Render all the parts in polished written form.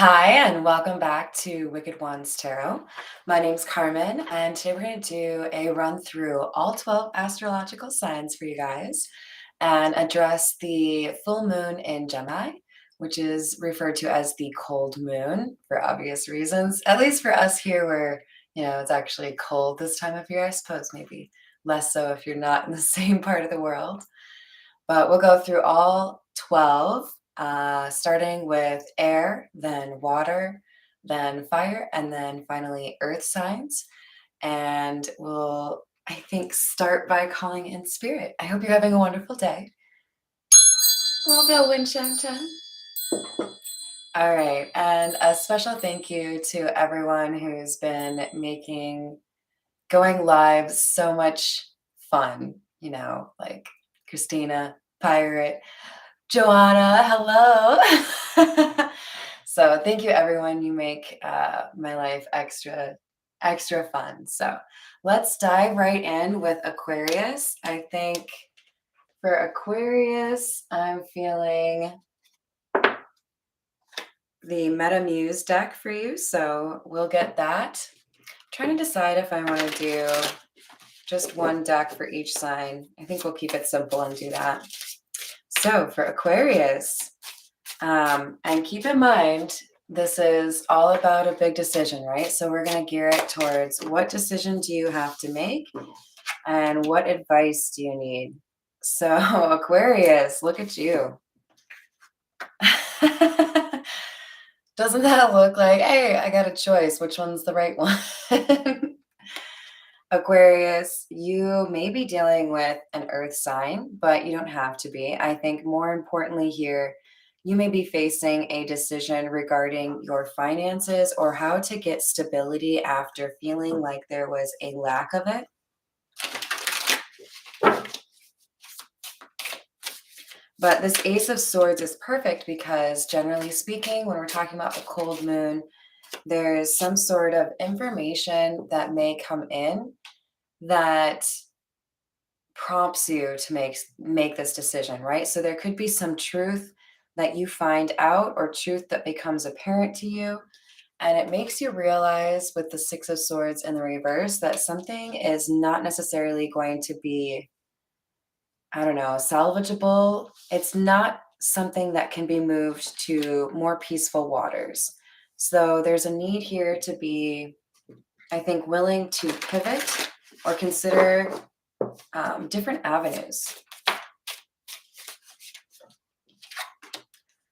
Hi, and welcome back to Wicked Ones Tarot. My name's Carmen, and today we're going to do a run through all 12 astrological signs for you guys and address the full moon in Gemini, which is referred to as the cold moon for obvious reasons. At least for us here, where it's actually cold this time of year. I suppose maybe less so if you're not in the same part of the world. But we'll go through all 12, starting with air, then water, then fire, and then finally earth signs. And we'll, I think, start by calling in spirit. I hope you're having a wonderful day. Little bell wind chime chime. All right. And a special thank you to everyone who's been making going live so much fun, like Christina, Pirate, Joanna, hello. So thank you, everyone. You make my life extra fun. So let's dive right in with Aquarius. I think for Aquarius, I'm feeling the Metamuse deck for you. So we'll get that. Trying to decide if I want to do just one deck for each sign. I think we'll keep it simple and do that. So for Aquarius, and keep in mind, this is all about a big decision, right? So we're going to gear it towards what decision do you have to make and what advice do you need? So, Aquarius, look at you. Doesn't that look like, hey, I got a choice. Which one's the right one? Aquarius, you may be dealing with an earth sign, but you don't have to be. I think more importantly here, you may be facing a decision regarding your finances or how to get stability after feeling like there was a lack of it. But this Ace of Swords is perfect because generally speaking, when we're talking about the cold moon, there's some sort of information that may come in that prompts you to make this decision, right? So there could be some truth that you find out or truth that becomes apparent to you, and it makes you realize with the Six of Swords in the reverse that something is not necessarily going to be, I don't know, salvageable. It's not something that can be moved to more peaceful waters. So there's a need here to be, I think, willing to pivot or consider different avenues.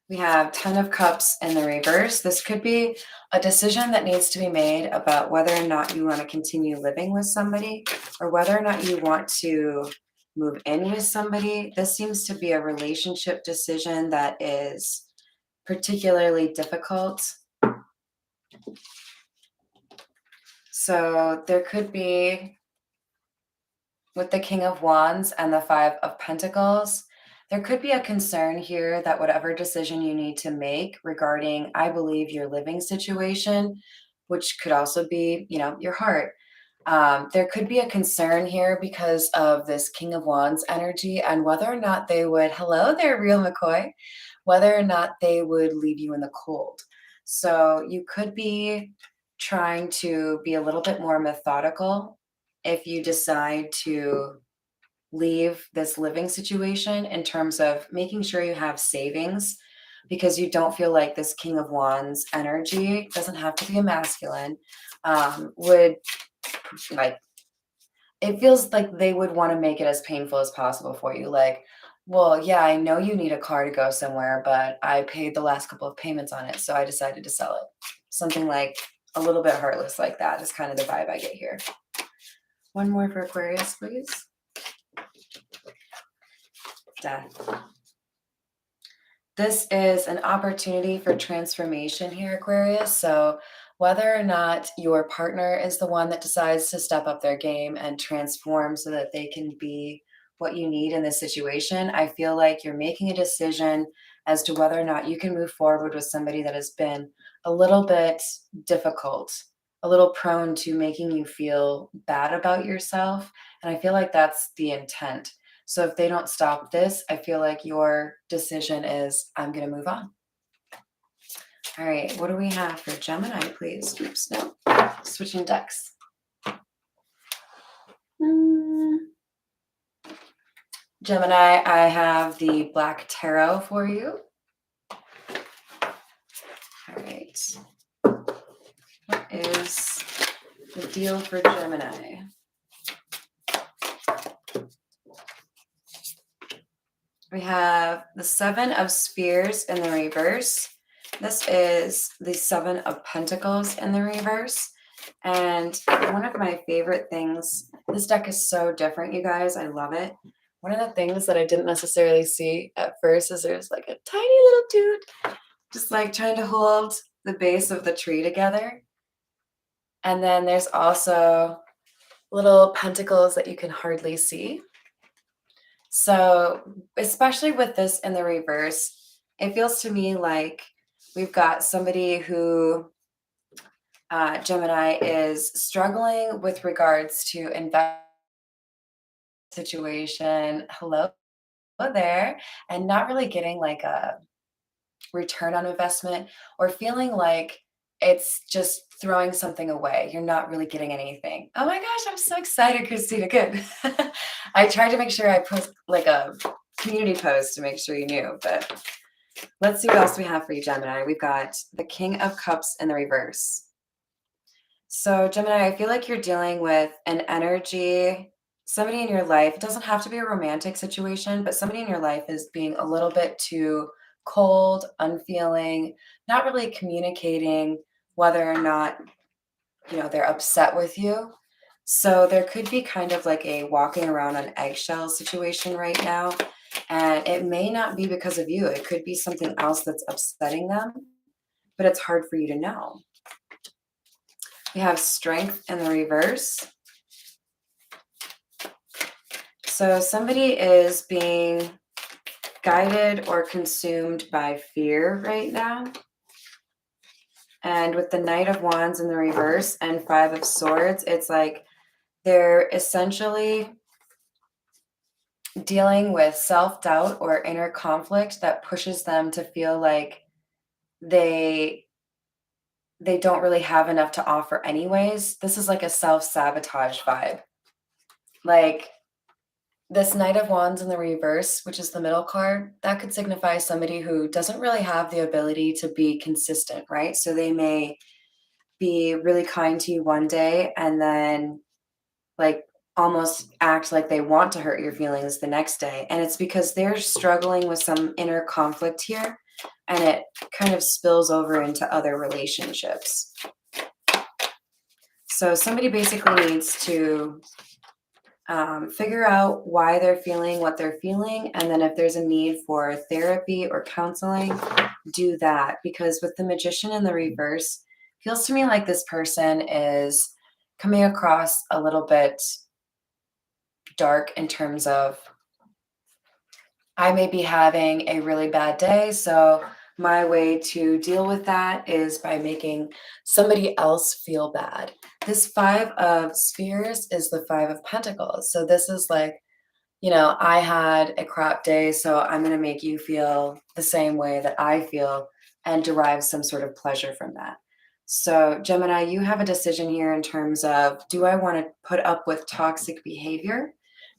We have Ten of Cups in the reverse. This could be a decision that needs to be made about whether or not you want to continue living with somebody or whether or not you want to move in with somebody. This seems to be a relationship decision that is particularly difficult. So there could be, with the King of Wands and the Five of Pentacles, there could be a concern here that whatever decision you need to make regarding, I believe, your living situation, which could also be, your heart. There could be a concern here because of this King of Wands energy and whether or not they would, hello there, Real McCoy, whether or not they would leave you in the cold. So you could be trying to be a little bit more methodical if you decide to leave this living situation in terms of making sure you have savings because you don't feel like this King of Wands energy doesn't have to be a masculine would like it feels like they would want to make it as painful as possible for you, like, well, yeah, I know you need a car to go somewhere, but I paid the last couple of payments on it, so I decided to sell it. Something like a little bit heartless like that is kind of the vibe I get here. One more for Aquarius, please. Death. This is an opportunity for transformation here, Aquarius. So whether or not your partner is the one that decides to step up their game and transform so that they can be what you need in this situation, I feel like you're making a decision as to whether or not you can move forward with somebody that has been a little bit difficult, a little prone to making you feel bad about yourself. And I feel like that's the intent. So if they don't stop this, I feel like your decision is, I'm going to move on. All right, what do we have for Gemini, please? Oops, no, switching decks. Hmm. Gemini, I have the Black Tarot for you. All right. What is the deal for Gemini? We have the Seven of Spears in the reverse. This is the Seven of Pentacles in the reverse. And one of my favorite things, this deck is so different, you guys. I love it. One of the things that I didn't necessarily see at first is there's like a tiny little dude just like trying to hold the base of the tree together. And then there's also little pentacles that you can hardly see. So, especially with this in the reverse, it feels to me like we've got somebody who Gemini is struggling with regards to invest situation. Hello there, and not really getting like a return on investment or feeling like it's just throwing something away. You're not really getting anything. Oh my gosh, I'm so excited, Christina. Good. I tried to make sure I post like a community post to make sure you knew, but let's see what else we have for you, Gemini. We've got the King of Cups in the reverse. So, Gemini, I feel like you're dealing with an energy, somebody in your life. It doesn't have to be a romantic situation, but somebody in your life is being a little bit too cold, unfeeling, not really communicating whether or not, they're upset with you. So, there could be kind of like a walking around on eggshells situation right now. And it may not be because of you, it could be something else that's upsetting them, but it's hard for you to know. We have Strength in the reverse. So somebody is being guided or consumed by fear right now. And with the Knight of Wands in the reverse and Five of Swords, it's like they're essentially dealing with self-doubt or inner conflict that pushes them to feel like they don't really have enough to offer anyways. This is like a self-sabotage vibe. Like this Knight of Wands in the reverse, which is the middle card, that could signify somebody who doesn't really have the ability to be consistent, right? So they may be really kind to you one day and then like almost act like they want to hurt your feelings the next day. And it's because they're struggling with some inner conflict here and it kind of spills over into other relationships. So somebody basically needs to figure out why they're feeling what they're feeling. And then if there's a need for therapy or counseling, do that. Because with the Magician in the reverse, feels to me like this person is coming across a little bit dark in terms of I may be having a really bad day. So my way to deal with that is by making somebody else feel bad. This Five of Spheres is the Five of Pentacles. So this is like, I had a crap day, so I'm going to make you feel the same way that I feel and derive some sort of pleasure from that. So, Gemini, you have a decision here in terms of do I want to put up with toxic behavior?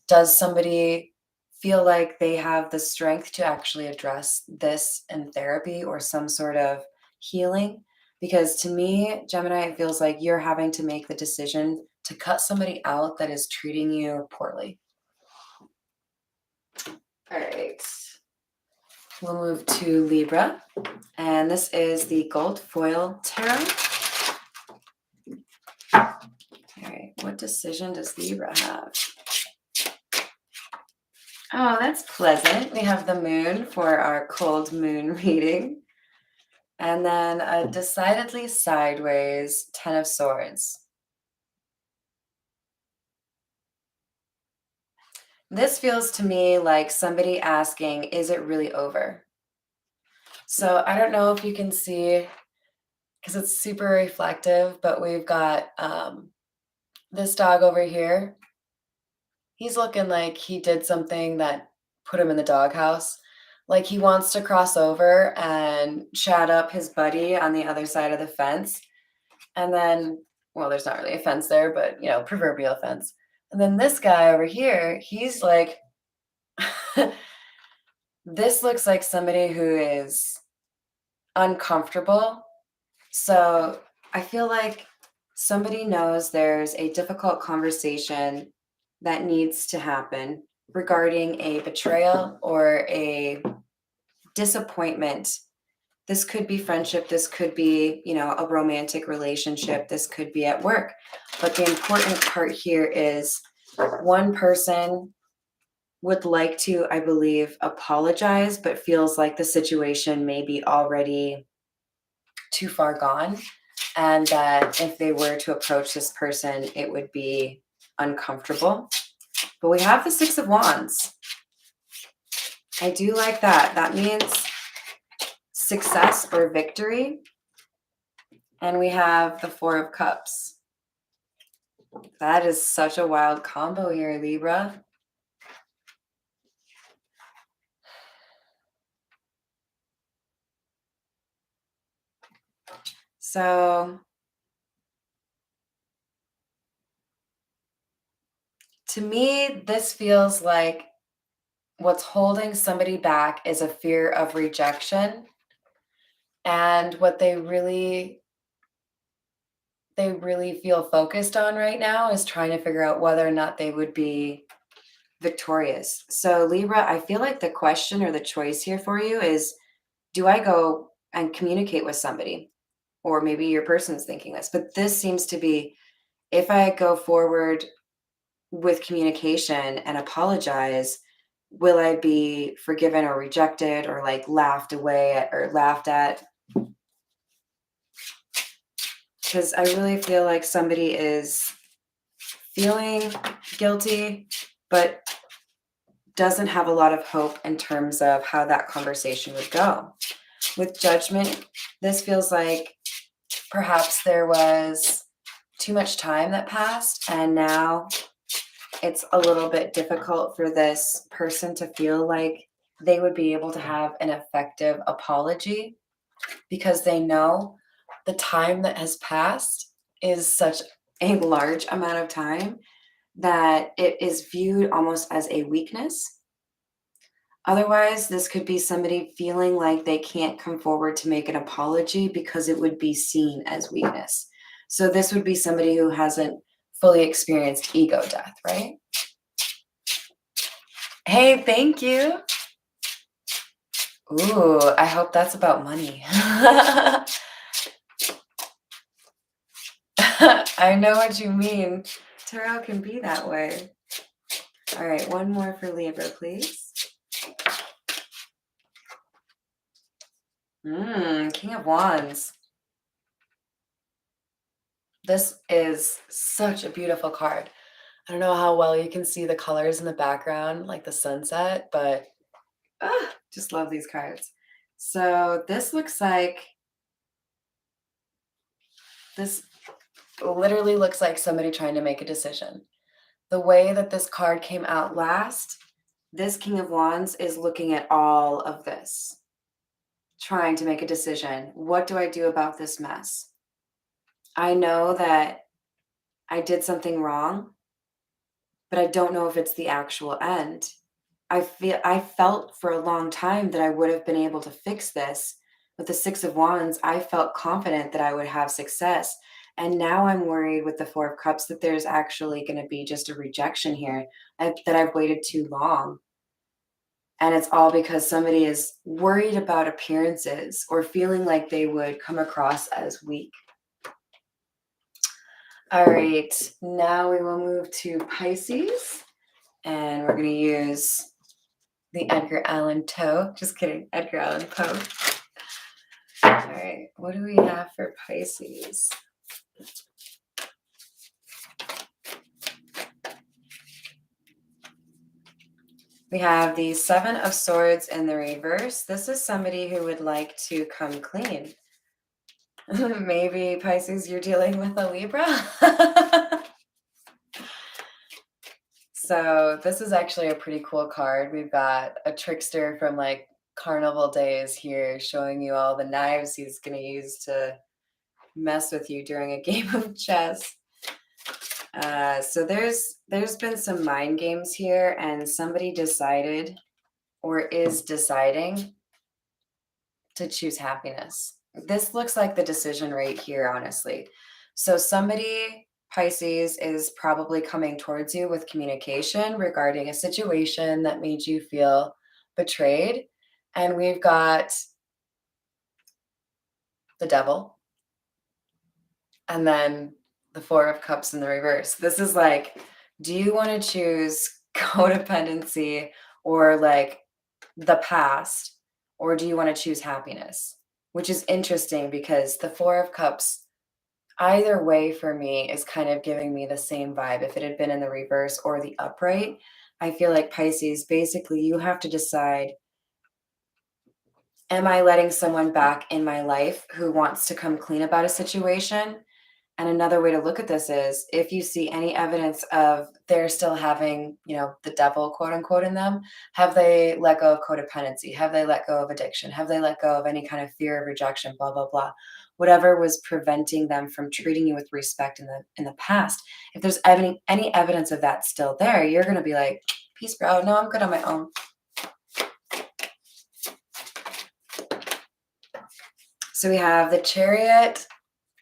Does somebody feel like they have the strength to actually address this in therapy or some sort of healing? Because to me, Gemini, it feels like you're having to make the decision to cut somebody out that is treating you poorly. All right. We'll move to Libra, and this is the Gold Foil Tarot. All right, what decision does Libra have? Oh, that's pleasant. We have the moon for our cold moon reading. And then a decidedly sideways Ten of Swords. This feels to me like somebody asking, is it really over? So I don't know if you can see, because it's super reflective, but we've got this dog over here. He's looking like he did something that put him in the doghouse. Like he wants to cross over and chat up his buddy on the other side of the fence. And then, well, there's not really a fence there, but proverbial fence. And then this guy over here, he's like, this looks like somebody who is uncomfortable. So I feel like somebody knows there's a difficult conversation that needs to happen regarding a betrayal or a disappointment. This could be friendship, this could be, a romantic relationship, this could be at work. But the important part here is one person would like to, I believe, apologize, but feels like the situation may be already too far gone. And that if they were to approach this person, it would be uncomfortable. But we have the Six of Wands. I do like that. That means success or victory. And we have the Four of Cups. That is such a wild combo here, Libra. So to me, this feels like what's holding somebody back is a fear of rejection. And what they really feel focused on right now is trying to figure out whether or not they would be victorious. So Libra, I feel like the question or the choice here for you is, do I go and communicate with somebody? Or maybe your person's thinking this, but this seems to be, if I go forward with communication and apologize, will I be forgiven or rejected or like laughed away at or laughed at? Because I really feel like somebody is feeling guilty, but doesn't have a lot of hope in terms of how that conversation would go. With Judgment, this feels like perhaps there was too much time that passed, and now it's a little bit difficult for this person to feel like they would be able to have an effective apology because they know the time that has passed is such a large amount of time that it is viewed almost as a weakness. Otherwise, this could be somebody feeling like they can't come forward to make an apology because it would be seen as weakness. So, this would be somebody who hasn't fully experienced ego death, right? Hey, thank you. Ooh, I hope that's about money. I know what you mean. Tarot can be that way. All right, one more for Libra, please. King of Wands. This is such a beautiful card. I don't know how well you can see the colors in the background, like the sunset, but just love these cards. So this literally looks like somebody trying to make a decision. The way that this card came out last, this King of Wands is looking at all of this, trying to make a decision. What do I do about this mess? I know that I did something wrong, but I don't know if it's the actual end. I felt for a long time that I would have been able to fix this. With the Six of Wands, I felt confident that I would have success. And now I'm worried with the Four of Cups that there's actually going to be just a rejection here, that I've waited too long. And it's all because somebody is worried about appearances or feeling like they would come across as weak. All right, now we will move to Pisces, and we're going to use the Edgar Allan Poe. Just kidding, Edgar Allan Poe. All right, what do we have for Pisces? We have the Seven of Swords in the reverse. This is somebody who would like to come clean. Maybe Pisces, you're dealing with a Libra. So this is actually a pretty cool card. We've got a trickster from like carnival days here, showing you all the knives he's going to use to mess with you during a game of chess. So there's been some mind games here, and somebody decided or is deciding to choose happiness. This looks like the decision right here, honestly. So somebody, Pisces, is probably coming towards you with communication regarding a situation that made you feel betrayed. And we've got the devil, and then the Four of Cups in the reverse. This is like, do you want to choose codependency or like the past, or do you want to choose happiness? Which is interesting because the Four of Cups, either way for me, is kind of giving me the same vibe. If it had been in the reverse or the upright, I feel like Pisces, basically, you have to decide, am I letting someone back in my life who wants to come clean about a situation? And another way to look at this is if you see any evidence of they're still having, the devil, quote unquote, in them, have they let go of codependency? Have they let go of addiction? Have they let go of any kind of fear of rejection? Blah, blah, blah. Whatever was preventing them from treating you with respect in the past. If there's any evidence of that still there, you're gonna be like, peace, bro. No, I'm good on my own. So we have the Chariot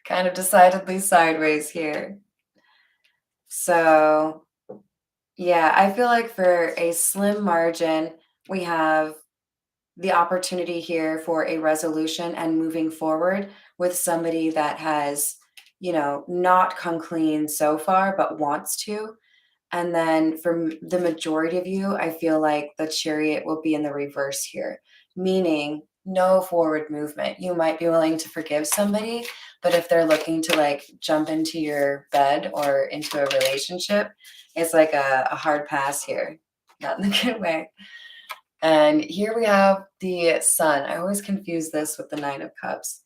kind of decidedly sideways here. So, yeah, I feel like for a slim margin, we have the opportunity here for a resolution and moving forward with somebody that has, not come clean so far, but wants to. And then for the majority of you, I feel like the Chariot will be in the reverse here, meaning no forward movement. You might be willing to forgive somebody, but if they're looking to like jump into your bed or into a relationship, it's like a hard pass here, not in the good way. And here we have the Sun. I always confuse this with the Nine of Cups.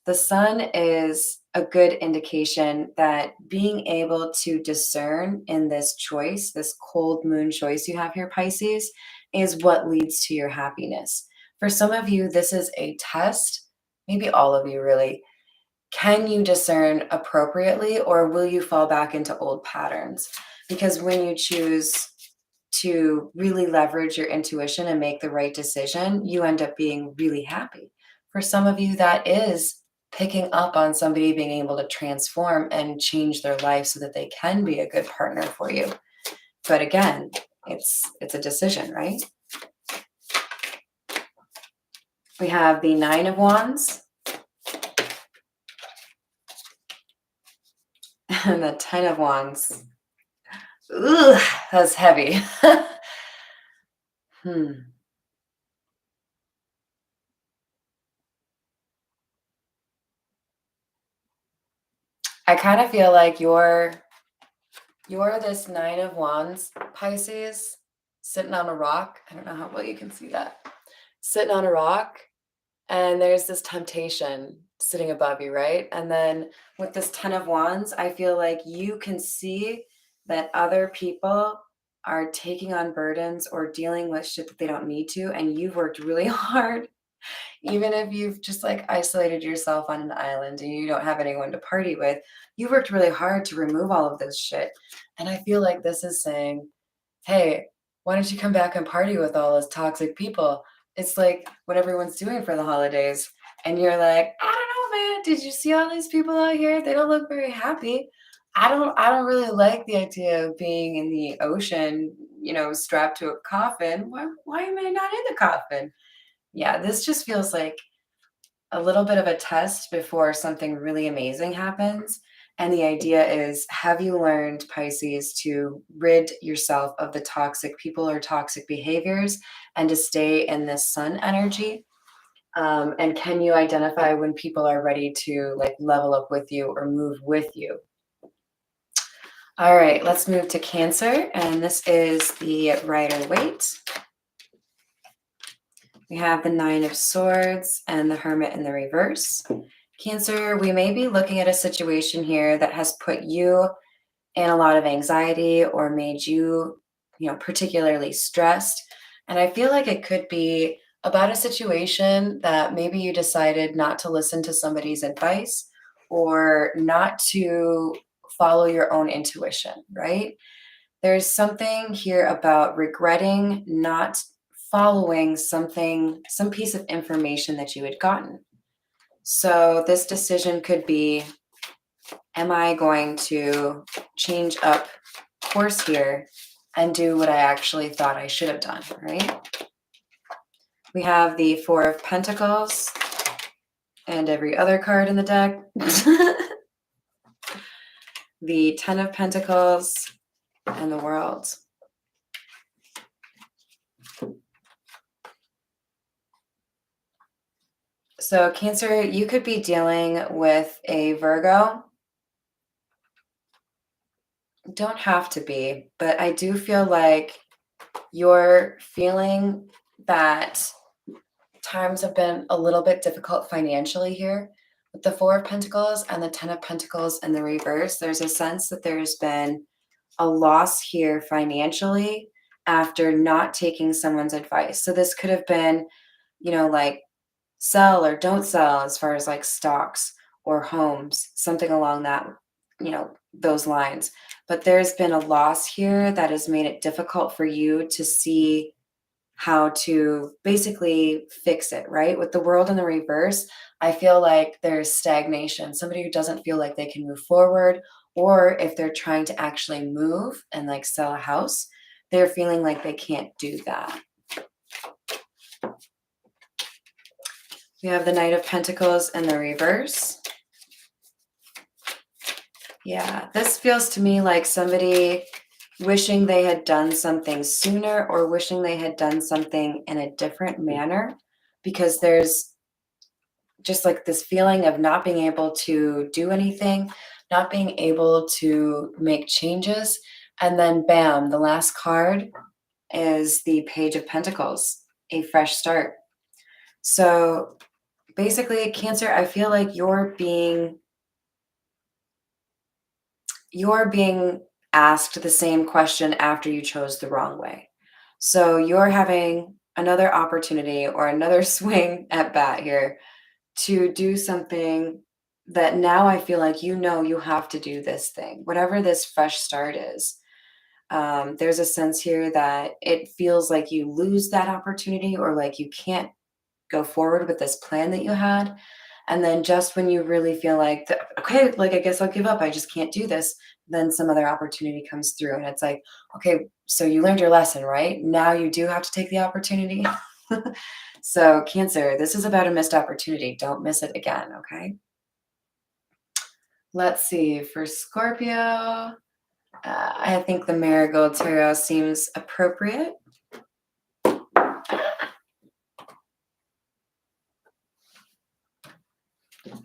The Sun is a good indication that being able to discern in this choice, this cold moon choice you have here, Pisces, is what leads to your happiness. For some of you, this is a test, maybe all of you really. Can you discern appropriately, or will you fall back into old patterns? Because when you choose to really leverage your intuition and make the right decision, you end up being really happy. For some of you, that is picking up on somebody being able to transform and change their life so that they can be a good partner for you. But again, it's a decision, right? We have the Nine of Wands and the Ten of Wands. Ugh, that's heavy. I kind of feel like you're this Nine of Wands, Pisces, sitting on a rock. I don't know how well you can see that. Sitting on a rock, and there's this temptation sitting above you, right? And then with this Ten of Wands, I feel like you can see that other people are taking on burdens or dealing with shit that they don't need to, and you've worked really hard. Even if you've just like isolated yourself on an island and you don't have anyone to party with, you worked really hard to remove all of this shit. And I feel like this is saying, hey, why don't you come back and party with all those toxic people? It's like what everyone's doing for the holidays. And you're like, I don't know, man. Did you see all these people out here? They don't look very happy. I don't really like the idea of being in the ocean, strapped to a coffin. Why am I not in the coffin? Yeah, this just feels like a little bit of a test before something really amazing happens. And the idea is, have you learned, Pisces, to rid yourself of the toxic people or toxic behaviors and to stay in this sun energy? And can you identify when people are ready to like level up with you or move with you? All right, let's move to Cancer. And this is the Rider-Waite. We have the Nine of Swords and the Hermit in the reverse. Cancer, we may be looking at a situation here that has put you in a lot of anxiety or made you, particularly stressed. And I feel like it could be about a situation that maybe you decided not to listen to somebody's advice or not to follow your own intuition, right? There's something here about regretting not following something, some piece of information that you had gotten. So this decision could be, am I going to change up course here and do what I actually thought I should have done, right? We have the Four of Pentacles and every other card in the deck. The Ten of Pentacles and the World. So Cancer, you could be dealing with a Virgo. Don't have to be, but I do feel like you're feeling that times have been a little bit difficult financially here. With the Four of Pentacles and the Ten of Pentacles in the reverse, there's a sense that there's been a loss here financially after not taking someone's advice. So this could have been, like sell or don't sell as far as like stocks or homes, something along those lines. But there's been a loss here that has made it difficult for you to see how to basically fix it, right? With the World in the reverse, I feel like there's stagnation, somebody who doesn't feel like they can move forward, or if they're trying to actually move and like sell a house, they're feeling like they can't do that. We have the Knight of Pentacles in the reverse. Yeah, this feels to me like somebody wishing they had done something sooner or wishing they had done something in a different manner, because there's just like this feeling of not being able to do anything, not being able to make changes. And then bam, the last card is the Page of Pentacles, a fresh start. So basically, Cancer, I feel like you're being asked the same question after you chose the wrong way. So you're having another opportunity or another swing at bat here to do something that now I feel like you have to do this thing, whatever this fresh start is. There's a sense here that it feels like you lose that opportunity or like you can't go forward with this plan that you had. And then just when you really feel like, okay, like I guess I'll give up, I just can't do this, then some other opportunity comes through. And it's like, okay, so you learned your lesson, right? Now you do have to take the opportunity. So, Cancer, this is about a missed opportunity. Don't miss it again, okay? Let's see. For Scorpio, I think the Marigold Tarot seems appropriate.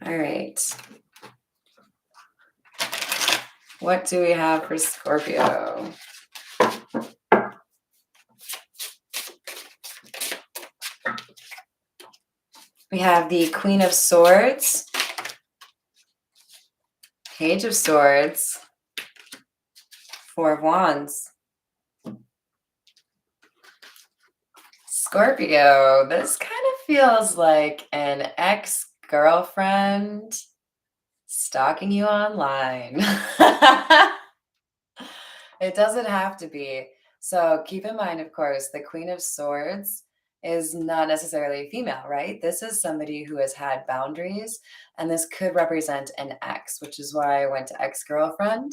All right. What do we have for Scorpio? We have the Queen of Swords, Page of Swords, Four of Wands. Scorpio, this kind of feels like an ex-girlfriend stalking you online. It doesn't have to be. So keep in mind, of course, the Queen of Swords is not necessarily female, right? This is somebody who has had boundaries, and this could represent an ex, which is why I went to ex-girlfriend.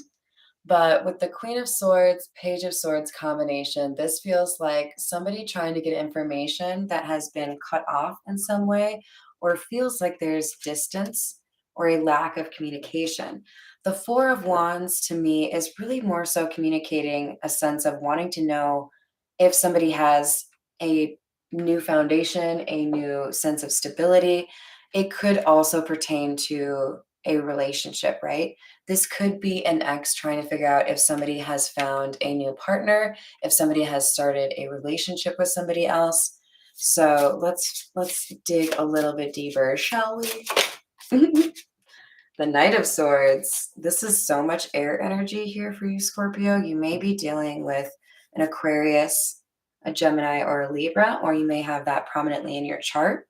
But with the Queen of Swords, Page of Swords combination, this feels like somebody trying to get information that has been cut off in some way, or feels like there's distance or a lack of communication. The Four of Wands to me is really more so communicating a sense of wanting to know if somebody has a new foundation, a new sense of stability. It could also pertain to a relationship, right? This could be an ex trying to figure out if somebody has found a new partner, if somebody has started a relationship with somebody else. So let's dig a little bit deeper, shall we? The Knight of Swords. This is so much air energy here for you, Scorpio. You may be dealing with an Aquarius, a Gemini or a Libra, or you may have that prominently in your chart.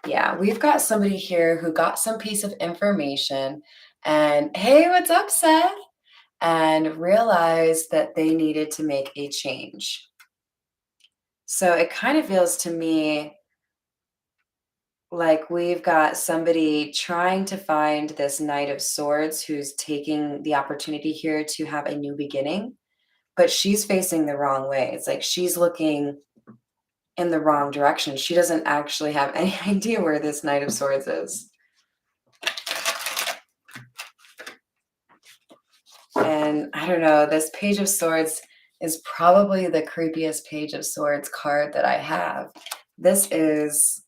Yeah, we've got somebody here who got some piece of information and, hey, what's up, Seth? And realized that they needed to make a change. So it kind of feels to me like we've got somebody trying to find this Knight of Swords who's taking the opportunity here to have a new beginning, but she's facing the wrong way. It's like she's looking in the wrong direction. She doesn't actually have any idea where this Knight of Swords is. And I don't know, this Page of Swords is probably the creepiest Page of Swords card that I have. This is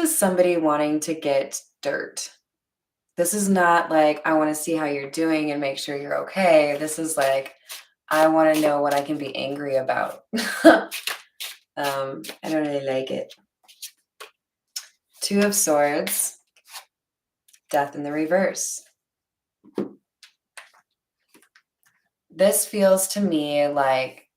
somebody wanting to get dirt. This is not like, I want to see how you're doing and make sure you're okay. This is like, I want to know what I can be angry about. I don't really like it. Two of Swords, Death in the reverse. This feels to me like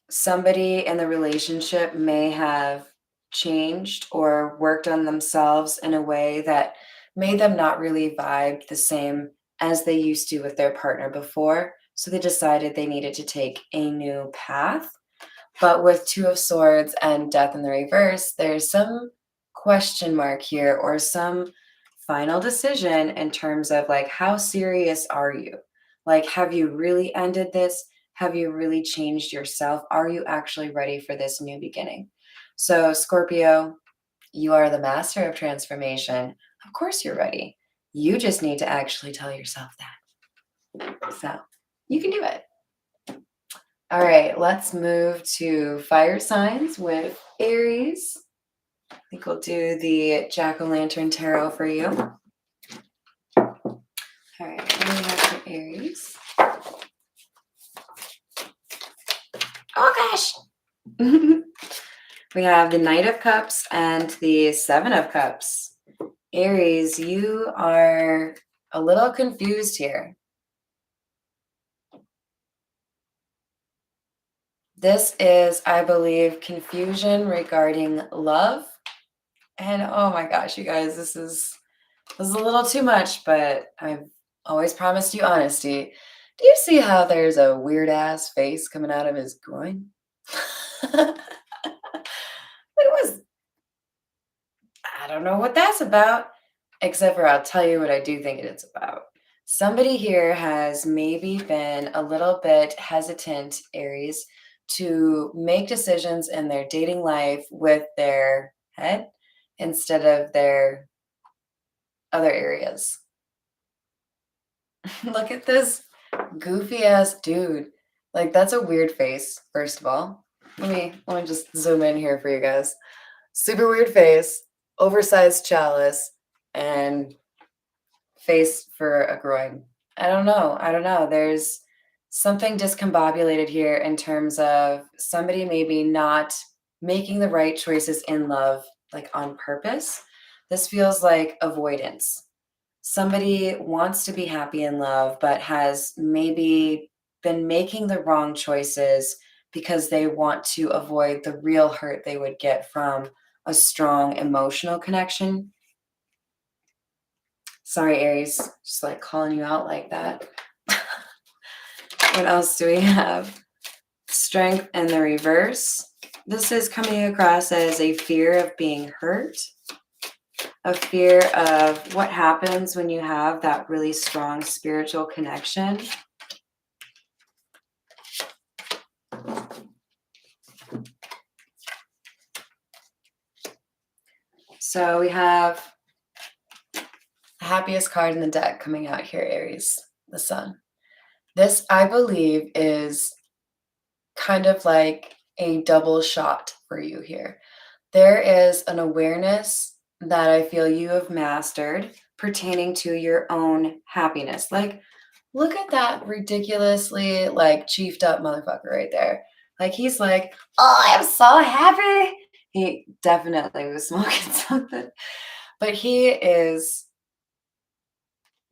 somebody in the relationship may have changed or worked on themselves in a way that made them not really vibe the same as they used to with their partner before. So they decided they needed to take a new path. But with Two of Swords and Death in the reverse, there's some question mark here or some final decision in terms of like, how serious are you? Like, have you really ended this? Have you really changed yourself? Are you actually ready for this new beginning? So, Scorpio, you are the master of transformation. Of course, you're ready. You just need to actually tell yourself that. So, you can do it. All right, let's move to fire signs with Aries. I think we'll do the Jack-o'-lantern tarot for you. All right, what do we have for Aries? Oh gosh! We have the Knight of Cups and the Seven of Cups. Aries, you are a little confused here. This is, I believe, confusion regarding love. And oh my gosh, you guys, this is a little too much, but I've always promised you honesty. Do you see how there's a weird ass face coming out of his groin? It was, I don't know what that's about, except for I'll tell you what I do think it's about. Somebody here has maybe been a little bit hesitant, Aries, to make decisions in their dating life with their head instead of their other areas. Look at this goofy ass dude. Like, that's a weird face, first of all. Let me just zoom in here for you guys. Super weird face, oversized chalice, and face for a groin. I don't know. I don't know. There's something discombobulated here in terms of somebody maybe not making the right choices in love, like on purpose. This feels like avoidance. Somebody wants to be happy in love, but has maybe been making the wrong choices because they want to avoid the real hurt they would get from a strong emotional connection. Sorry, Aries, just like calling you out like that. What else do we have? Strength in the reverse. This is coming across as a fear of being hurt, a fear of what happens when you have that really strong spiritual connection. So we have the happiest card in the deck coming out here, Aries, the Sun. This, I believe, is kind of like a double shot for you here. There is an awareness that I feel you have mastered pertaining to your own happiness. Like, look at that ridiculously, like, chiefed up motherfucker right there. Like, he's like, oh, I'm so happy. He definitely was smoking something. But he is,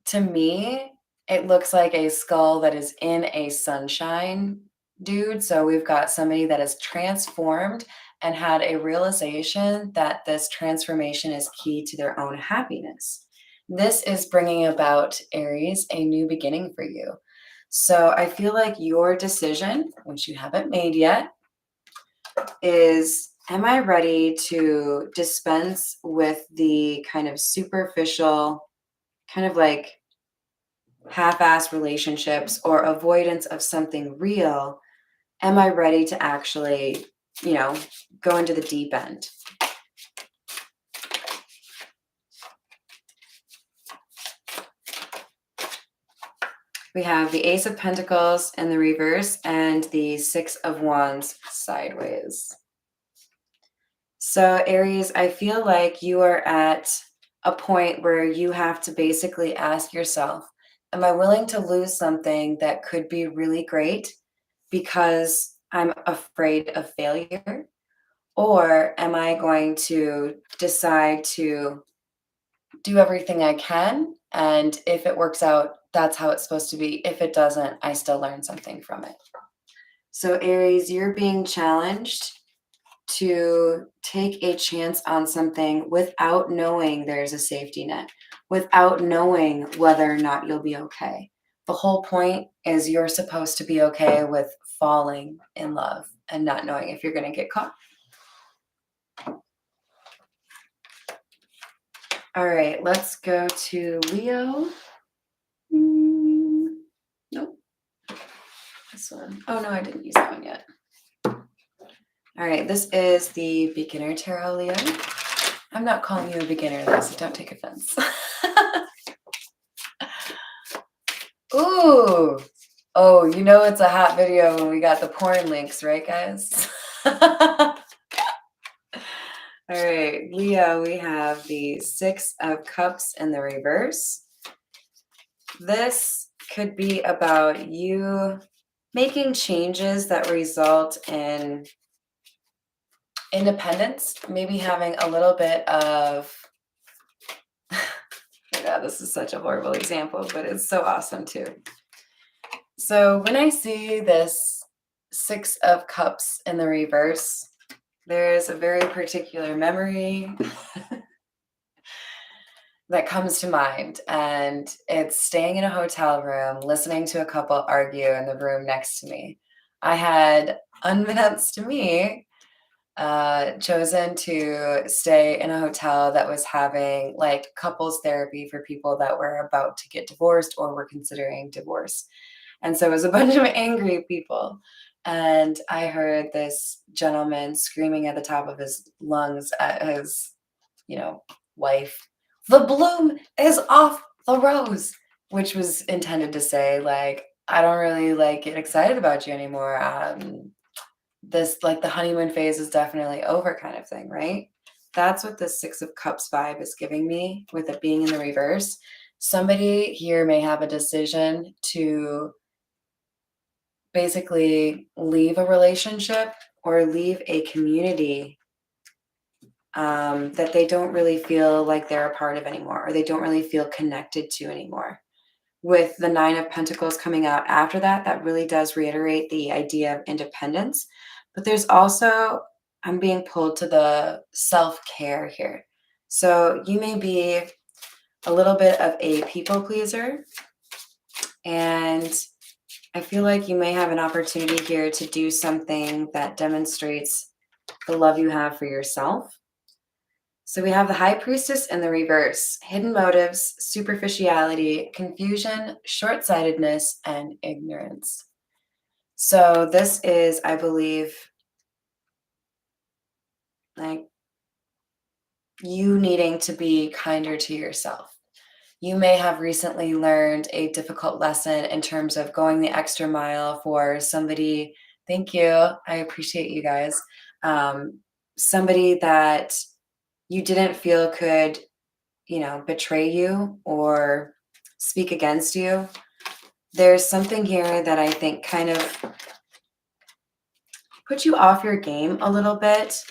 to me, it looks like a skull that is in a sunshine dude. So we've got somebody that is transformed and had a realization that this transformation is key to their own happiness. This is bringing about, Aries, a new beginning for you. So I feel like your decision, which you haven't made yet, is, am I ready to dispense with the kind of superficial, kind of like half-assed relationships or avoidance of something real? Am I ready to actually, you know, go into the deep end? We have the Ace of Pentacles in the reverse and the Six of Wands sideways. So, Aries, I feel like you are at a point where you have to basically ask yourself, am I willing to lose something that could be really great because I'm afraid of failure? Or am I going to decide to do everything I can? And if it works out, that's how it's supposed to be. If it doesn't, I still learn something from it. So, Aries, you're being challenged to take a chance on something without knowing there's a safety net, without knowing whether or not you'll be okay. The whole point is you're supposed to be okay with falling in love and not knowing if you're going to get caught. All right, let's go to Leo. Nope. This one. Oh, no, I didn't use that one yet. All right, this is the beginner tarot, Leo. I'm not calling you a beginner, though, so don't take offense. Ooh. Oh, you know it's a hot video when we got the porn links, right, guys? All right, Leo, we have the Six of Cups in the reverse. This could be about you making changes that result in independence, maybe having a little bit of, yeah, this is such a horrible example, but it's so awesome too. So when I see this Six of Cups in the reverse, there's a very particular memory that comes to mind, and it's staying in a hotel room, listening to a couple argue in the room next to me. I had, unbeknownst to me, chosen to stay in a hotel that was having like couples therapy for people that were about to get divorced or were considering divorce. And so it was a bunch of angry people. And I heard this gentleman screaming at the top of his lungs at his, wife, "The bloom is off the rose," which was intended to say, like, I don't really like get excited about you anymore. This, like, the honeymoon phase is definitely over, kind of thing, right? That's what the Six of Cups vibe is giving me with it being in the reverse. Somebody here may have a decision to basically leave a relationship or leave a community that they don't really feel like they're a part of anymore, or they don't really feel connected to anymore. With the Nine of Pentacles coming out after that, that really does reiterate the idea of independence. But there's also, I'm being pulled to the self-care here. So you may be a little bit of a people pleaser, and I feel like you may have an opportunity here to do something that demonstrates the love you have for yourself. So we have the High Priestess in the reverse: hidden motives, superficiality, confusion, short-sightedness, and ignorance. So this is, I believe, like you needing to be kinder to yourself. You may have recently learned a difficult lesson in terms of going the extra mile for somebody. Thank you. I appreciate you guys. Somebody that you didn't feel could, betray you or speak against you. There's something here that I think kind of put you off your game a little bit.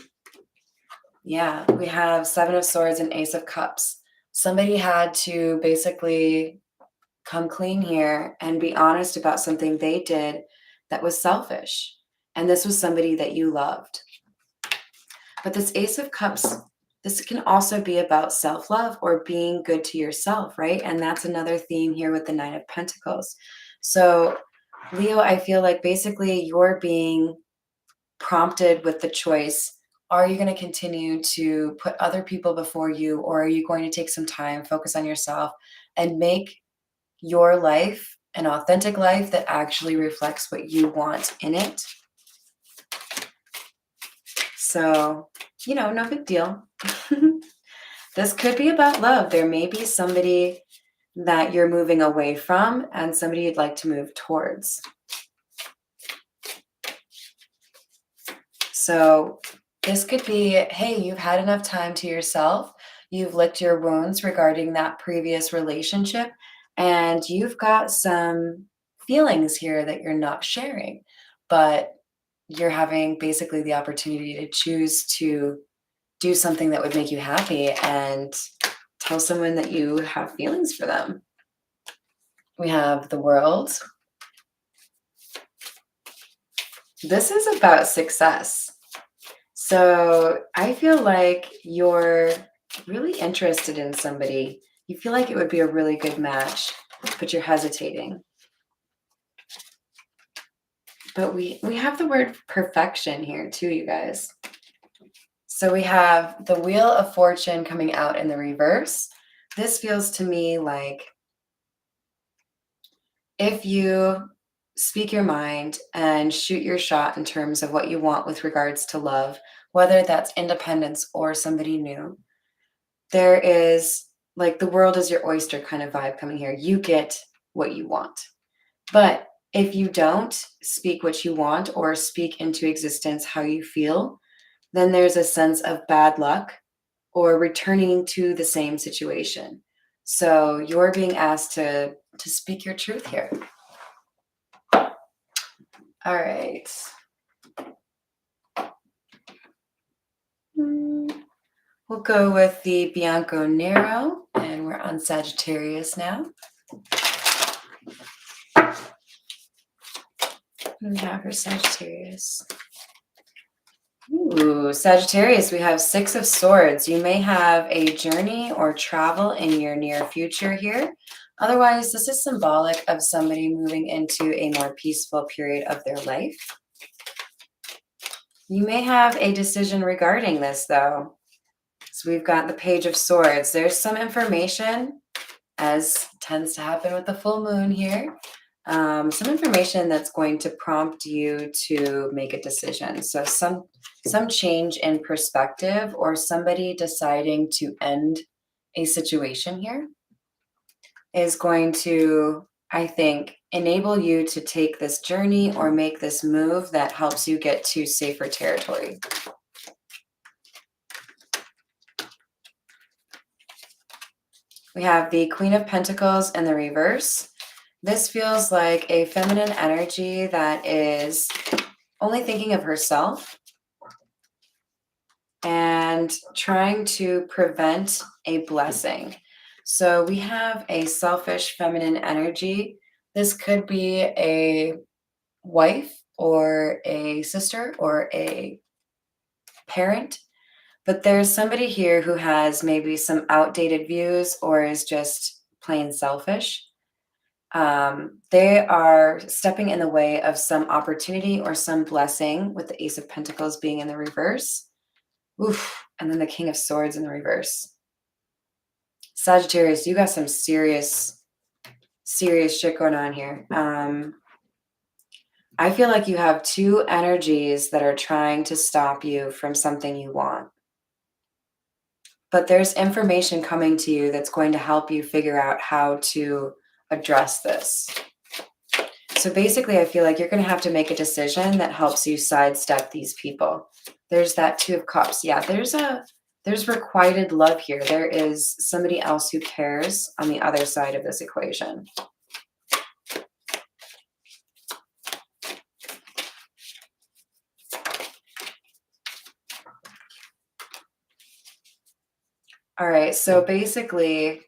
Yeah, we have Seven of Swords and Ace of Cups. Somebody had to basically come clean here and be honest about something they did that was selfish. And this was somebody that you loved. But this Ace of Cups, this can also be about self love or being good to yourself, right? And that's another theme here with the Nine of Pentacles. So, Leo, I feel like basically you're being prompted with the choice. Are you going to continue to put other people before you, or are you going to take some time, focus on yourself, and make your life an authentic life that actually reflects what you want in it? So, no big deal. This could be about love. There may be somebody that you're moving away from and somebody you'd like to move towards. So this could be, hey, you've had enough time to yourself. You've licked your wounds regarding that previous relationship, and you've got some feelings here that you're not sharing, but you're having basically the opportunity to choose to do something that would make you happy and tell someone that you have feelings for them. We have the World. This is about success. So I feel like you're really interested in somebody. You feel like it would be a really good match, but you're hesitating. But we have the word perfection here too, you guys. So we have the Wheel of Fortune coming out in the reverse. This feels to me like if you speak your mind and shoot your shot in terms of what you want with regards to love, whether that's independence or somebody new, there is like the world is your oyster kind of vibe coming here. You get what you want. But if you don't speak what you want or speak into existence how you feel, then there's a sense of bad luck or returning to the same situation. So you're being asked to speak your truth here. All right. We'll go with the Bianco Nero, and we're on Sagittarius now. What do we have for Sagittarius? Ooh, Sagittarius, we have Six of Swords. You may have a journey or travel in your near future here. Otherwise, this is symbolic of somebody moving into a more peaceful period of their life. You may have a decision regarding this, though. So we've got the Page of Swords. There's some information, as tends to happen with the full moon here, some information that's going to prompt you to make a decision. So some change in perspective or somebody deciding to end a situation here is going to, I think, enable you to take this journey or make this move that helps you get to safer territory. We have the Queen of Pentacles in the reverse. This feels like a feminine energy that is only thinking of herself and trying to prevent a blessing. So we have a selfish feminine energy. This could be a wife or a sister or a parent, but there's somebody here who has maybe some outdated views or is just plain selfish. They are stepping in the way of some opportunity or some blessing with the Ace of Pentacles being in the reverse. Oof. And then the King of Swords in the reverse. Sagittarius, you got some serious shit going on here. I feel like you have two energies that are trying to stop you from something you want. But there's information coming to you that's going to help you figure out how to address this. So basically, I feel like you're going to have to make a decision that helps you sidestep these people. There's that Two of Cups. Yeah, there's requited love here. There is somebody else who cares on the other side of this equation. All right, so basically,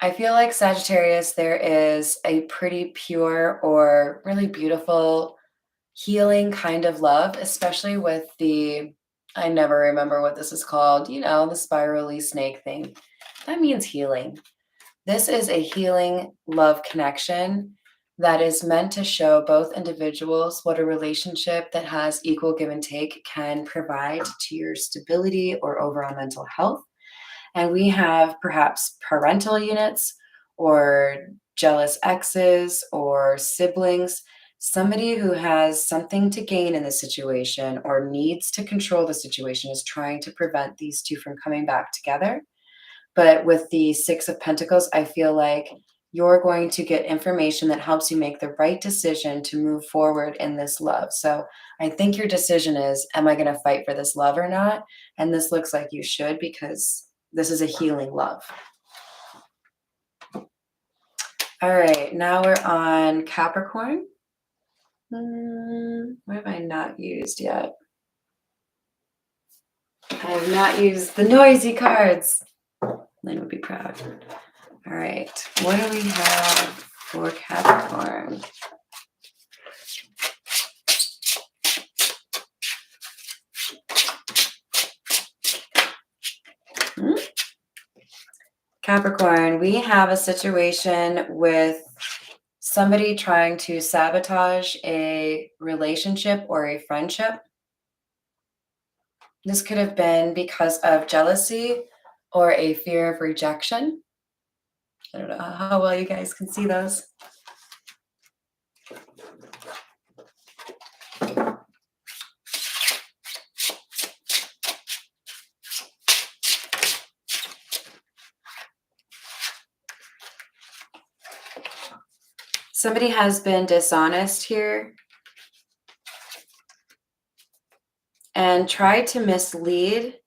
I feel like Sagittarius, there is a pretty pure or really beautiful healing kind of love, especially with I never remember what this is called, the spirally snake thing. That means healing. This is a healing love connection that is meant to show both individuals what a relationship that has equal give and take can provide to your stability or overall mental health. And we have perhaps parental units or jealous exes or siblings, somebody who has something to gain in the situation or needs to control the situation is trying to prevent these two from coming back together. But with the Six of Pentacles, I feel like you're going to get information that helps you make the right decision to move forward in this love. So I think your decision is, am I going to fight for this love or not? And this looks like you should, because this is a healing love. All right, now we're on Capricorn. What have I not used yet? I have not used the noisy cards. Lynn would be proud. All right, what do we have for Capricorn? Capricorn, we have a situation with somebody trying to sabotage a relationship or a friendship. This could have been because of jealousy or a fear of rejection. I don't know how well you guys can see those. Somebody has been dishonest here and tried to mislead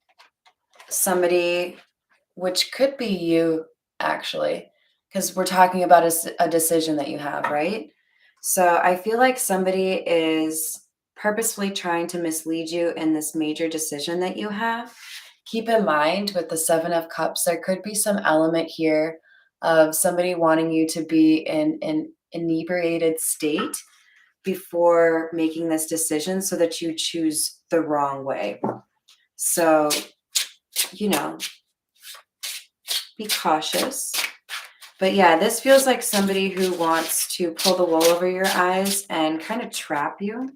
somebody, which could be you, actually, because we're talking about a decision that you have, right? So I feel like somebody is purposefully trying to mislead you in this major decision that you have. Keep in mind, with the Seven of Cups, there could be some element here of somebody wanting you to be in an inebriated state before making this decision so that you choose the wrong way. So, be cautious. But yeah, this feels like somebody who wants to pull the wool over your eyes and kind of trap you.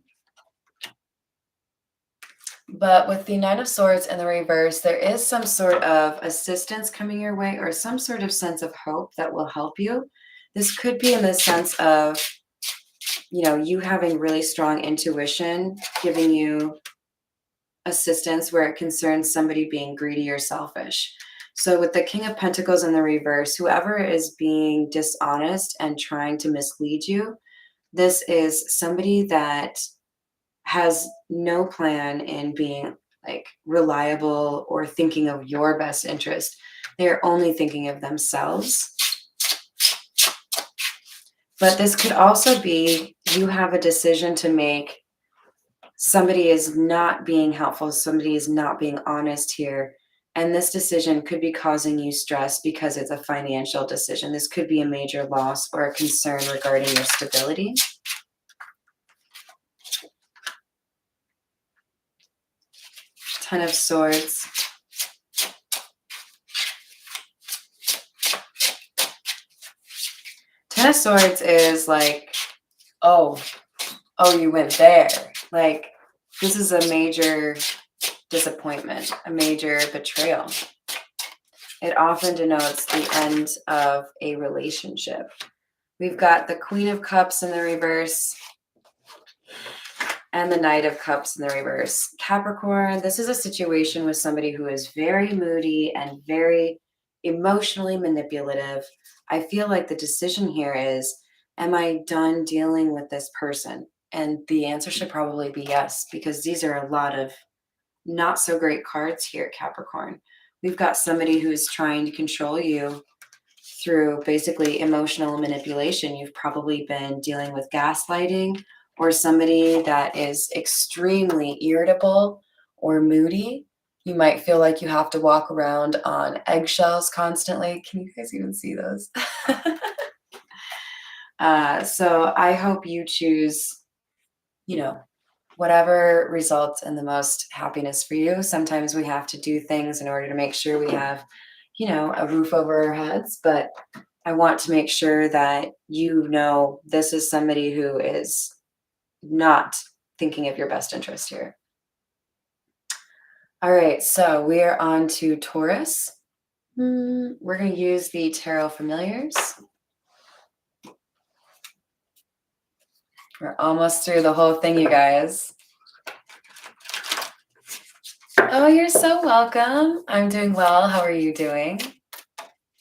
But with the Nine of Swords in the reverse, there is some sort of assistance coming your way or some sort of sense of hope that will help you. This could be in the sense of, you having really strong intuition, giving you assistance where it concerns somebody being greedy or selfish. So with the King of Pentacles in the reverse, whoever is being dishonest and trying to mislead you, this is somebody that has no plan in being like reliable or thinking of your best interest. They're only thinking of themselves. But this could also be you have a decision to make. Somebody is not being helpful. Somebody is not being honest here. And this decision could be causing you stress because it's a financial decision. This could be a major loss or a concern regarding your stability. Ten of Swords. Ten of Swords is like, oh, you went there. Like, this is a major disappointment, a major betrayal. It often denotes the end of a relationship. We've got the Queen of Cups in the reverse and the Knight of Cups in the reverse. Capricorn, this is a situation with somebody who is very moody and very emotionally manipulative. I feel like the decision here is, am I done dealing with this person? And the answer should probably be yes, because these are a lot of not so great cards here, Capricorn. We've got somebody who's trying to control you through basically emotional manipulation. You've probably been dealing with gaslighting or somebody that is extremely irritable or moody You might feel like you have to walk around on eggshells constantly. Can you guys even see those? So I hope you choose, you know, whatever results in the most happiness for you. Sometimes we have to do things in order to make sure we have, a roof over our heads, but I want to make sure that you know this is somebody who is not thinking of your best interest here. All right, so we are on to Taurus. We're going to use the Tarot Familiars. We're almost through the whole thing, you guys. Oh, you're so welcome. I'm doing well. How are you doing?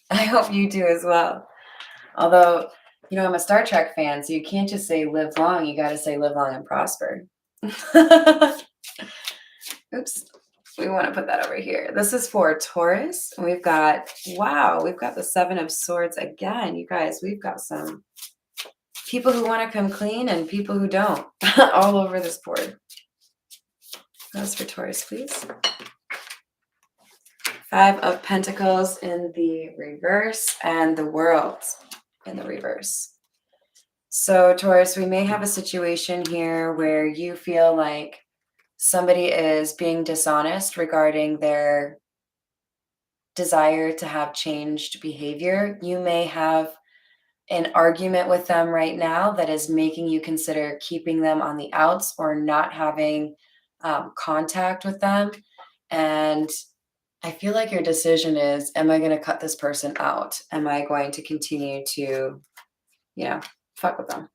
I hope you do as well. Although, I'm a Star Trek fan, so you can't just say live long. You got to say live long and prosper. Oops. We want to put that over here. This is for Taurus. We've got the Seven of Swords again. You guys, we've got some people who want to come clean and people who don't all over this board. That's for Taurus, please. Five of Pentacles in the reverse and the World in the reverse. So Taurus, we may have a situation here where you feel like somebody is being dishonest regarding their desire to have changed behavior. You may have an argument with them right now that is making you consider keeping them on the outs or not having contact with them. And I feel like your decision is, am I going to cut this person out? Am I going to continue to, fuck with them?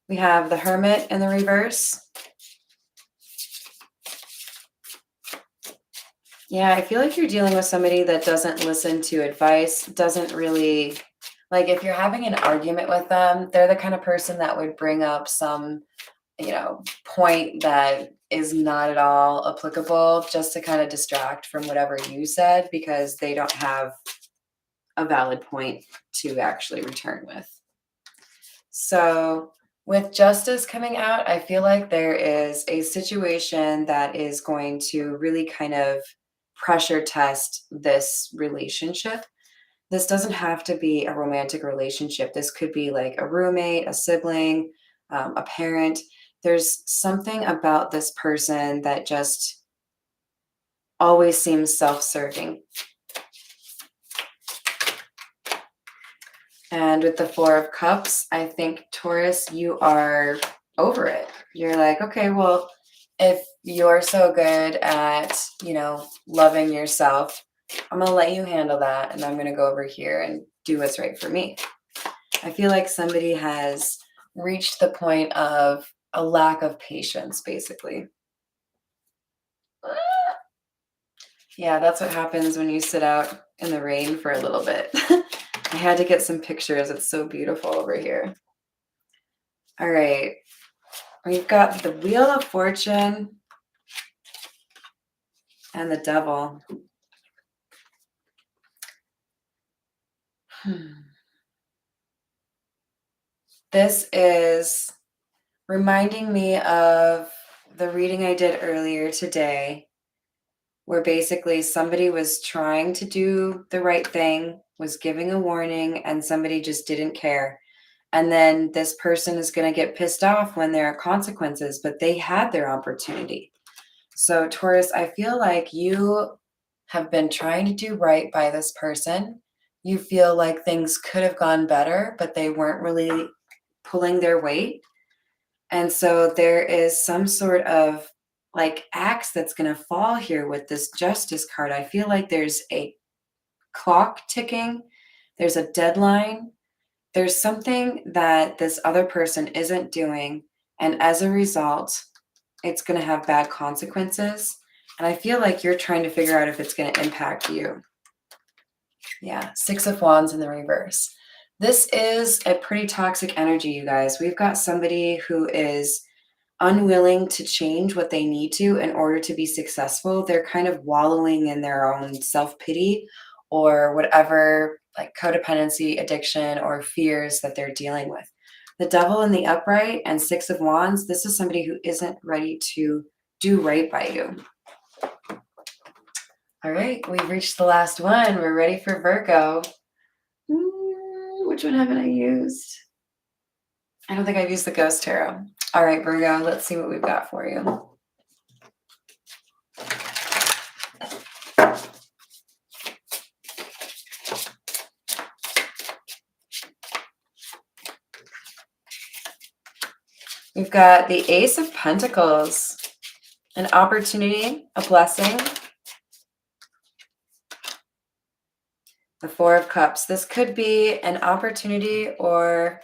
We have the Hermit in the reverse. Yeah, I feel like you're dealing with somebody that doesn't listen to advice, doesn't really, like if you're having an argument with them, they're the kind of person that would bring up some, point that is not at all applicable just to kind of distract from whatever you said because they don't have a valid point to actually return with. So with justice coming out, I feel like there is a situation that is going to really kind of pressure test this relationship. This doesn't have to be a romantic relationship. This could be like a roommate, a sibling, a parent. There's something about this person that just always seems self-serving. And with the Four of Cups, I think, Taurus, you are over it. You're like, okay, well, if you're so good at, loving yourself, I'm going to let you handle that. And I'm going to go over here and do what's right for me. I feel like somebody has reached the point of a lack of patience, basically. Yeah, that's what happens when you sit out in the rain for a little bit. I had to get some pictures. It's so beautiful over here. All right. We've got the Wheel of Fortune and the Devil. This is reminding me of the reading I did earlier today, where basically somebody was trying to do the right thing, was giving a warning, and somebody just didn't care. And then this person is going to get pissed off when there are consequences, but they had their opportunity. So, Taurus, I feel like you have been trying to do right by this person. You feel like things could have gone better, but they weren't really pulling their weight. And so there is some sort of like axe that's going to fall here with this Justice card. I feel like there's a clock ticking, there's a deadline, there's something that this other person isn't doing. And as a result, it's going to have bad consequences. And I feel like you're trying to figure out if it's going to impact you. Yeah, Six of Wands in the reverse. This is a pretty toxic energy, you guys. We've got somebody who is unwilling to change what they need to in order to be successful. They're kind of wallowing in their own self-pity or whatever, like codependency, addiction, or fears that they're dealing with. The Devil in the upright and Six of Wands. This is somebody who isn't ready to do right by you. All right, we've reached the last one. We're ready for Virgo. Which one haven't I used? I don't think I've used the Ghost Tarot. All right, Virgo, let's see what we've got for you. We've got the Ace of Pentacles, an opportunity, a blessing. The Four of Cups. This could be an opportunity or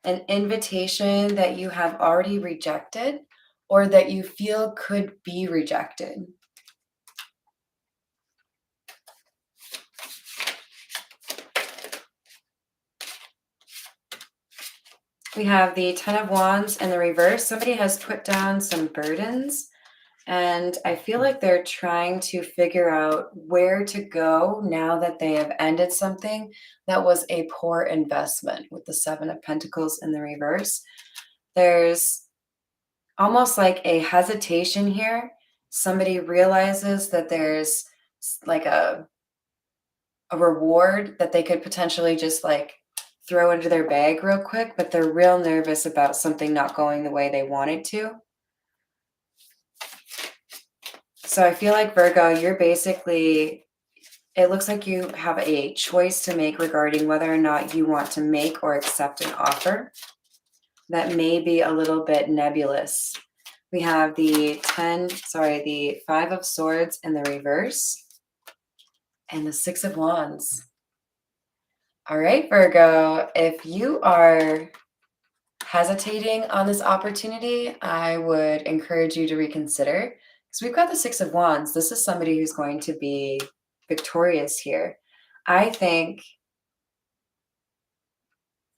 an invitation that you have already rejected or that you feel could be rejected. We have the Ten of Wands in the reverse. Somebody has put down some burdens, and I feel like they're trying to figure out where to go now that they have ended something that was a poor investment with the Seven of Pentacles in the reverse. There's almost like a hesitation here. Somebody realizes that there's like a reward that they could potentially just like throw into their bag real quick, but they're real nervous about something not going the way they want it to. So I feel like Virgo, you're basically, it looks like you have a choice to make regarding whether or not you want to make or accept an offer that may be a little bit nebulous. We have the Five of Swords in the reverse and the Six of Wands. All right, Virgo, if you are hesitating on this opportunity, I would encourage you to reconsider because we've got the Six of Wands. This is somebody who's going to be victorious here. I think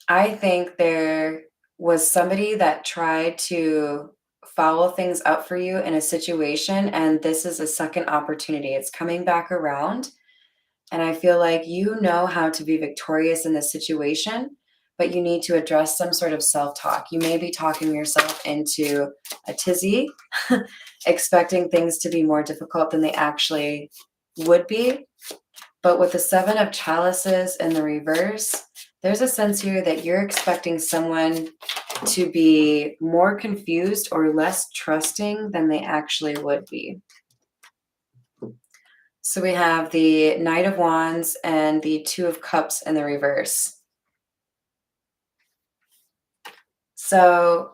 there was somebody that tried to follow things up for you in a situation, and this is a second opportunity. It's coming back around, and I feel like you know how to be victorious in this situation, but you need to address some sort of self-talk. You may be talking yourself into a tizzy, expecting things to be more difficult than they actually would be. But with the Seven of Chalices in the reverse, there's a sense here that you're expecting someone to be more confused or less trusting than they actually would be. So we have the Knight of Wands and the Two of Cups in the reverse. So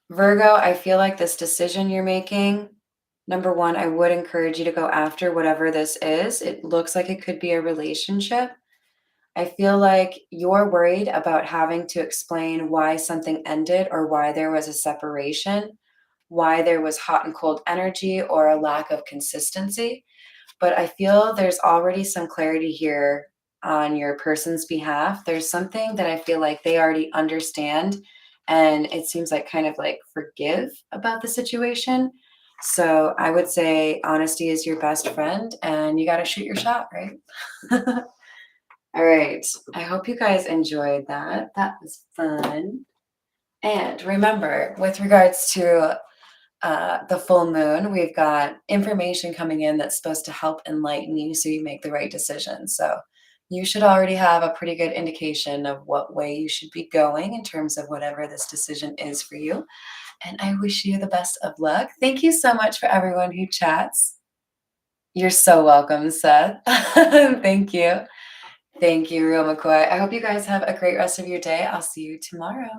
Virgo, I feel like this decision you're making, number one, I would encourage you to go after whatever this is. It looks like it could be a relationship. I feel like you're worried about having to explain why something ended or why there was a separation, why there was hot and cold energy or a lack of consistency. But I feel there's already some clarity here on your person's behalf. There's something that I feel like they already understand, and it seems like kind of like forgive about the situation. So I would say honesty is your best friend, and you got to shoot your shot, right? All right. I hope you guys enjoyed that. That was fun. And remember, with regards to the full moon, we've got information coming in that's supposed to help enlighten you so you make the right decision. So you should already have a pretty good indication of what way you should be going in terms of whatever this decision is for you. And I wish you the best of luck. Thank you so much for everyone who chats. You're so welcome, Seth. Thank you. Thank you, Real McCoy. I hope you guys have a great rest of your day. I'll see you tomorrow.